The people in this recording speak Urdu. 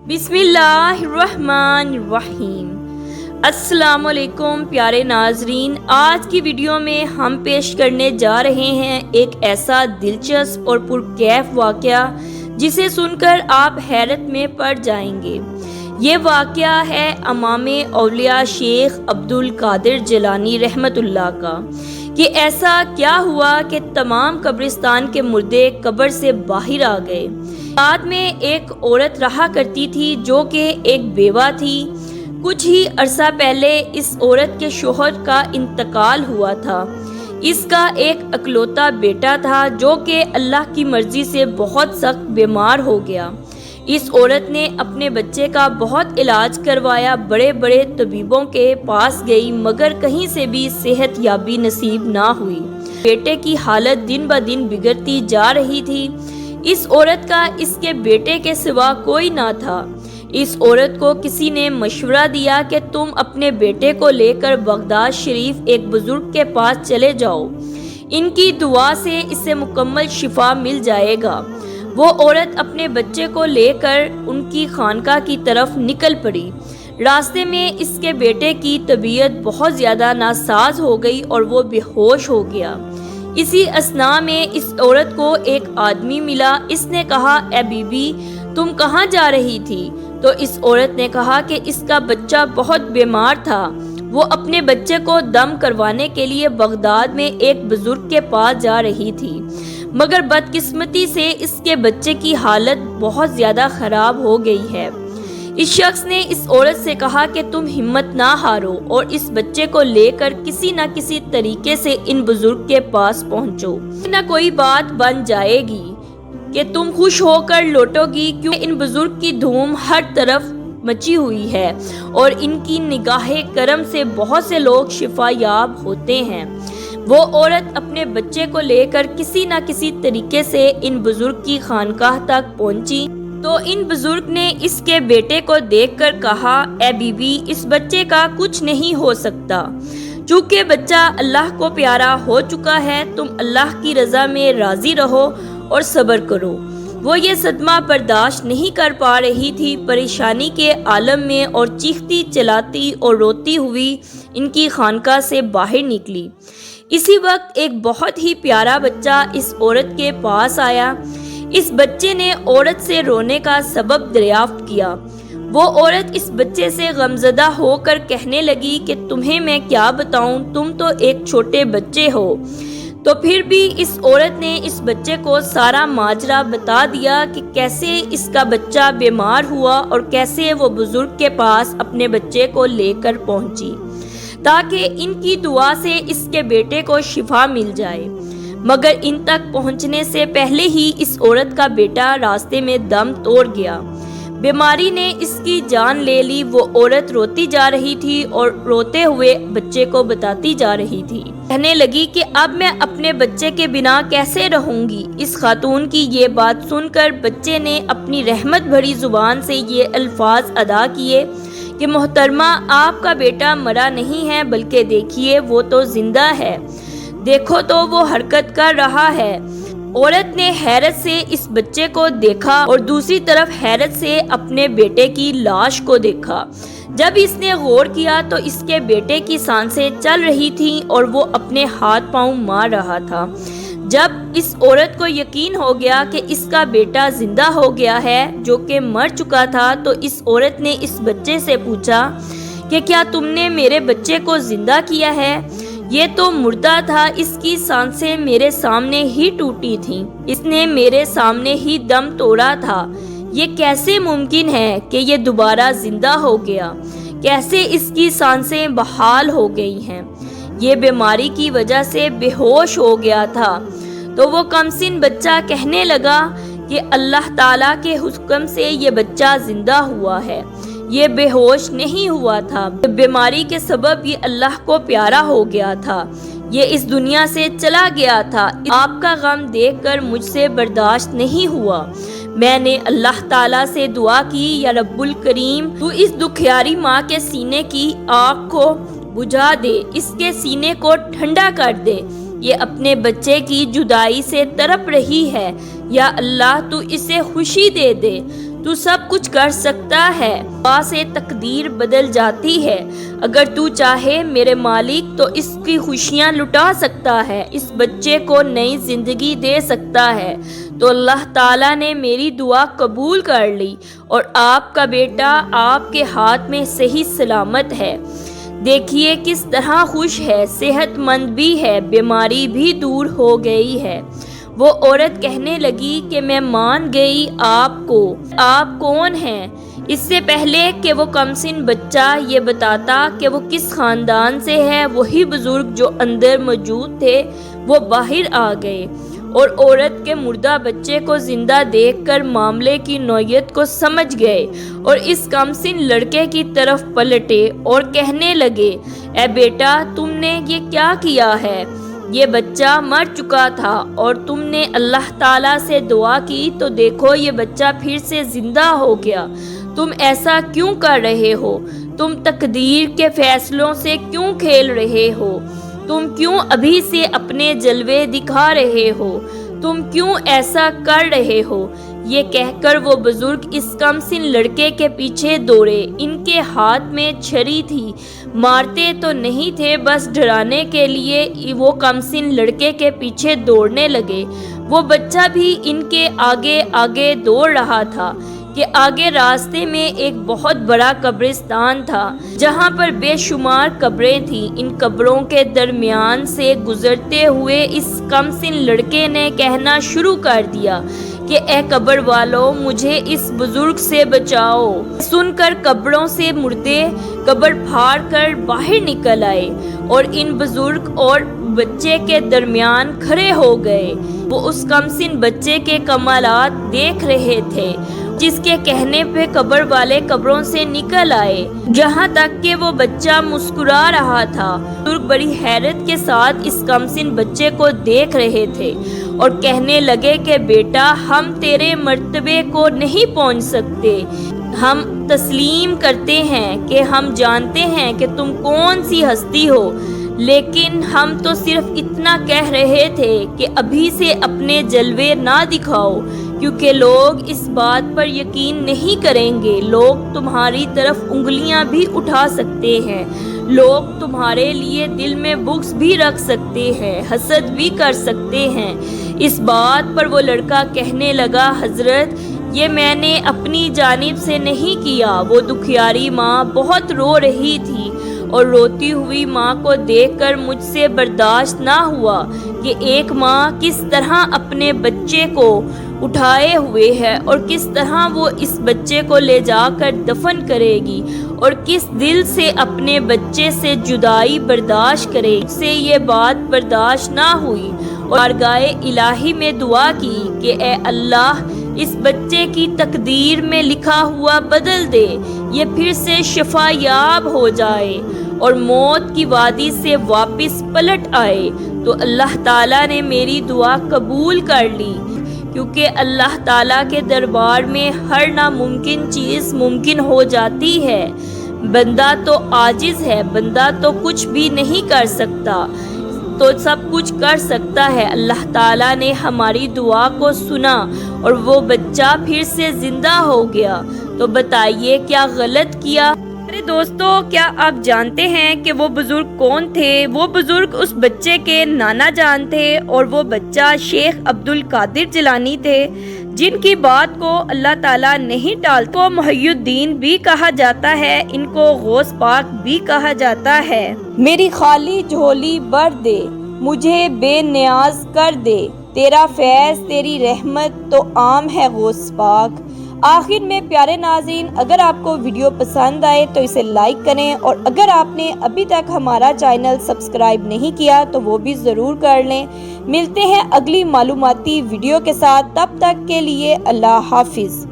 بسم اللہ الرحمن الرحیم۔ السلام علیکم پیارے ناظرین، آج کی ویڈیو میں ہم پیش کرنے جا رہے ہیں ایک ایسا دلچسپ اور پرکیف واقعہ جسے سن کر آپ حیرت میں پڑ جائیں گے۔ یہ واقعہ ہے امام اولیاء شیخ عبدالقادر جیلانی رحمۃ اللہ کا، کہ ایسا کیا ہوا کہ تمام قبرستان کے مردے قبر سے باہر آ گئے۔ بعد میں ایک عورت رہا کرتی تھی جو کہ ایک بیوہ تھی۔ کچھ ہی عرصہ پہلے اس عورت کے شوہر کا انتقال ہوا تھا۔ اس کا ایک اکلوتا بیٹا تھا جو کہ اللہ کی مرضی سے بہت سخت بیمار ہو گیا۔ اس عورت نے اپنے بچے کا بہت علاج کروایا، بڑے بڑے طبیبوں کے پاس گئی، مگر کہیں سے بھی صحت یابی نصیب نہ ہوئی۔ بیٹے کی حالت دن بہ دن بگڑتی جا رہی تھی۔ اس عورت کا اس کے بیٹے کے سوا کوئی نہ تھا۔ اس عورت کو کسی نے مشورہ دیا کہ تم اپنے بیٹے کو لے کر بغداد شریف ایک بزرگ کے پاس چلے جاؤ، ان کی دعا سے اسے مکمل شفا مل جائے گا۔ وہ عورت اپنے بچے کو لے کر ان کی خانقاہ کی طرف نکل پڑی۔ راستے میں اس کے بیٹے کی طبیعت بہت زیادہ ناساز ہو گئی اور وہ بے ہوش ہو گیا۔ اسی اثناء میں اس عورت کو ایک آدمی ملا۔ اس نے کہا، اے بی بی، تم کہاں جا رہی تھی؟ تو اس عورت نے کہا کہ اس کا بچہ بہت بیمار تھا۔ وہ اپنے بچے کو دم کروانے کے لیے بغداد میں ایک بزرگ کے پاس جا رہی تھی، مگر بدقسمتی سے اس کے بچے کی حالت بہت زیادہ خراب ہو گئی ہے۔ اس شخص نے اس عورت سے کہا کہ تم ہمت نہ ہارو اور اس بچے کو لے کر کسی نہ کسی طریقے سے ان بزرگ کے پاس پہنچو، نہ کوئی بات بن جائے گی کہ تم خوش ہو کر لوٹو گی، کیونکہ ان بزرگ کی دھوم ہر طرف مچی ہوئی ہے اور ان کی نگاہ کرم سے بہت سے لوگ شفا یاب ہوتے ہیں۔ وہ عورت اپنے بچے کو لے کر کسی نہ کسی طریقے سے ان بزرگ کی خانقاہ تک پہنچی تو ان بزرگ نے اس کے بیٹے کو دیکھ کر کہا، اے بی بی، اس بچے کا کچھ نہیں ہو سکتا، چونکہ بچہ اللہ کو پیارا ہو چکا ہے۔ تم اللہ کی رضا میں راضی رہو اور صبر کرو۔ وہ یہ صدمہ برداشت نہیں کر پا رہی تھی، پریشانی کے عالم میں، اور چیختی چلاتی اور روتی ہوئی ان کی خانقاہ سے باہر نکلی۔ اسی وقت ایک بہت ہی پیارا بچہ اس عورت کے پاس آیا۔ اس بچے نے عورت سے رونے کا سبب دریافت کیا۔ وہ عورت اس بچے سے غمزدہ ہو کر کہنے لگی کہ تمہیں میں کیا بتاؤں، تم تو ایک چھوٹے بچے ہو۔ تو پھر بھی اس عورت نے اس بچے کو سارا ماجرا بتا دیا کہ کیسے اس کا بچہ بیمار ہوا اور کیسے وہ بزرگ کے پاس اپنے بچے کو لے کر پہنچی تاکہ ان کی دعا سے اس کے بیٹے کو شفا مل جائے، مگر ان تک پہنچنے سے پہلے ہی اس عورت کا بیٹا راستے میں دم توڑ گیا۔ بیماری نے اس کی جان لے لی۔ وہ عورت روتی جا رہی تھی اور روتے ہوئے بچے کو بتاتی جا رہی تھی، کہنے لگی کہ اب میں اپنے بچے کے بنا کیسے رہوں گی۔ اس خاتون کی یہ بات سن کر بچے نے اپنی رحمت بھری زبان سے یہ الفاظ ادا کیے کہ محترمہ، آپ کا بیٹا مرا نہیں ہے، بلکہ دیکھیے وہ تو زندہ ہے، دیکھو تو وہ حرکت کر رہا ہے۔ عورت نے حیرت سے اس بچے کو دیکھا اور دوسری طرف حیرت سے اپنے بیٹے کی لاش کو دیکھا۔ جب اس نے غور کیا تو اس کے بیٹے کی سانسیں چل رہی تھیں اور وہ اپنے ہاتھ پاؤں مار رہا تھا۔ جب اس عورت کو یقین ہو گیا کہ اس کا بیٹا زندہ ہو گیا ہے جو کہ مر چکا تھا، تو اس عورت نے اس بچے سے پوچھا کہ کیا تم نے میرے بچے کو زندہ کیا ہے؟ یہ تو مردہ تھا، اس کی سانسیں میرے سامنے ہی ٹوٹی تھیں، اس نے میرے سامنے ہی دم توڑا تھا، یہ کیسے ممکن ہے کہ یہ دوبارہ زندہ ہو گیا؟ کیسے اس کی سانسیں بحال ہو گئی ہیں؟ یہ بیماری کی وجہ سے بے ہوش ہو گیا تھا۔ تو وہ کمسن بچہ کہنے لگا کہ اللہ تعالیٰ کے حکم سے یہ بچہ زندہ ہوا ہے، یہ بے ہوش نہیں ہوا تھا، بیماری کے سبب یہ اللہ کو پیارا ہو گیا تھا، یہ اس دنیا سے چلا گیا تھا۔ آپ کا غم دیکھ کر مجھ سے برداشت نہیں ہوا، میں نے اللہ تعالیٰ سے دعا کی، یا رب الکریم، تو اس دکھیاری ماں کے سینے کی آگ کو بجھا دے، اس کے سینے کو ٹھنڈا کر دے، یہ اپنے بچے کی جدائی سے تڑپ رہی ہے، یا اللہ تو اسے خوشی دے دے۔ تو سب کچھ کر سکتا ہے، دعا سے تقدیر بدل جاتی ہے۔ اگر تو چاہے میرے مالک تو اس کی خوشیاں لٹا سکتا ہے، اس بچے کو نئی زندگی دے سکتا ہے۔ تو اللہ تعالیٰ نے میری دعا قبول کر لی اور آپ کا بیٹا آپ کے ہاتھ میں صحیح سلامت ہے۔ دیکھیے کس طرح خوش ہے، صحت مند بھی ہے، بیماری بھی دور ہو گئی ہے۔ وہ عورت کہنے لگی کہ میں مان گئی آپ کو، آپ کون ہیں؟ اس سے پہلے کہ وہ کمسن بچہ یہ بتاتا کہ وہ کس خاندان سے ہے، وہی بزرگ جو اندر موجود تھے وہ باہر آ گئے اور عورت کے مردہ بچے کو زندہ دیکھ کر معاملے کی نوعیت کو سمجھ گئے اور اس کمسن لڑکے کی طرف پلٹے اور کہنے لگے، اے بیٹا تم نے یہ کیا کیا ہے؟ یہ بچہ مر چکا تھا اور تم نے اللہ تعالیٰ سے دعا کی تو دیکھو یہ بچہ پھر سے زندہ ہو گیا۔ تم ایسا کیوں کر رہے ہو؟ تم تقدیر کے فیصلوں سے کیوں کھیل رہے ہو؟ تم کیوں ابھی سے اپنے جلوے دکھا رہے ہو؟ تم کیوں ایسا کر رہے ہو؟ یہ کہہ کر وہ بزرگ اس کمسن لڑکے کے پیچھے دوڑے۔ ان کے ہاتھ میں چھری تھی، مارتے تو نہیں تھے، بس ڈرانے کے لیے وہ کمسن لڑکے کے پیچھے دوڑنے لگے۔ وہ بچہ بھی ان کے آگے آگے دوڑ رہا تھا کہ آگے راستے میں ایک بہت بڑا قبرستان تھا جہاں پر بے شمار قبریں تھیں۔ ان قبروں کے درمیان سے گزرتے ہوئے اس کمسن لڑکے نے کہنا شروع کر دیا کہ اے قبر والوں مجھے اس بزرگ سے بچاؤ۔ سن کر قبروں سے مردے قبر پھاڑ کر باہر نکل آئے اور ان بزرگ اور بچے کے درمیان کھڑے ہو گئے۔ وہ اس کمسن بچے کے کمالات دیکھ رہے تھے جس کے کہنے پہ قبر والے قبروں سے نکل آئے، جہاں تک کہ وہ بچہ مسکرا رہا تھا۔ بزرگ بڑی حیرت کے ساتھ اس کمسن بچے کو دیکھ رہے تھے اور کہنے لگے کہ بیٹا ہم تیرے مرتبے کو نہیں پہنچ سکتے، ہم تسلیم کرتے ہیں کہ ہم جانتے ہیں کہ تم کون سی ہستی ہو، لیکن ہم تو صرف اتنا کہہ رہے تھے کہ ابھی سے اپنے جلوے نہ دکھاؤ، کیونکہ لوگ اس بات پر یقین نہیں کریں گے۔ لوگ تمہاری طرف انگلیاں بھی اٹھا سکتے ہیں، لوگ تمہارے لیے دل میں بغض بھی رکھ سکتے ہیں، حسد بھی کر سکتے ہیں۔ اس بات پر وہ لڑکا کہنے لگا، حضرت یہ میں نے اپنی جانب سے نہیں کیا۔ وہ دکھیاری ماں بہت رو رہی تھی اور روتی ہوئی ماں کو دیکھ کر مجھ سے برداشت نہ ہوا کہ ایک ماں کس طرح اپنے بچے کو اٹھائے ہوئے ہے اور کس طرح وہ اس بچے کو لے جا کر دفن کرے گی اور کس دل سے اپنے بچے سے جدائی برداشت کرے گی۔ سے یہ بات برداشت نہ ہوئی اور بارگاہ الہی میں دعا کی کہ اے اللہ اس بچے کی تقدیر میں لکھا ہوا بدل دے، یہ پھر سے شفا یاب ہو جائے اور موت کی وادی سے واپس پلٹ آئے۔ تو اللہ تعالیٰ نے میری دعا قبول کر لی، کیونکہ اللہ تعالیٰ کے دربار میں ہر ناممکن چیز ممکن ہو جاتی ہے۔ بندہ تو عاجز ہے، بندہ تو کچھ بھی نہیں کر سکتا، تو سب کچھ کر سکتا ہے۔ اللہ تعالیٰ نے ہماری دعا کو سنا اور وہ بچہ پھر سے زندہ ہو گیا۔ تو بتائیے کیا غلط کیا؟ ارے دوستو، کیا آپ جانتے ہیں کہ وہ بزرگ کون تھے؟ وہ بزرگ اس بچے کے نانا جان تھے اور وہ بچہ شیخ عبد القادر جیلانی تھے، جن کی بات کو اللہ تعالیٰ نہیں ٹالتا۔ کو محی الدین بھی کہا جاتا ہے، ان کو غوث پاک بھی کہا جاتا ہے۔ میری خالی جھولی بھر دے، مجھے بے نیاز کر دے، تیرا فیض تیری رحمت تو عام ہے غوث پاک۔ آخر میں پیارے ناظرین، اگر آپ کو ویڈیو پسند آئے تو اسے لائک کریں اور اگر آپ نے ابھی تک ہمارا چینل سبسکرائب نہیں کیا تو وہ بھی ضرور کر لیں۔ ملتے ہیں اگلی معلوماتی ویڈیو کے ساتھ، تب تک کے لیے اللہ حافظ۔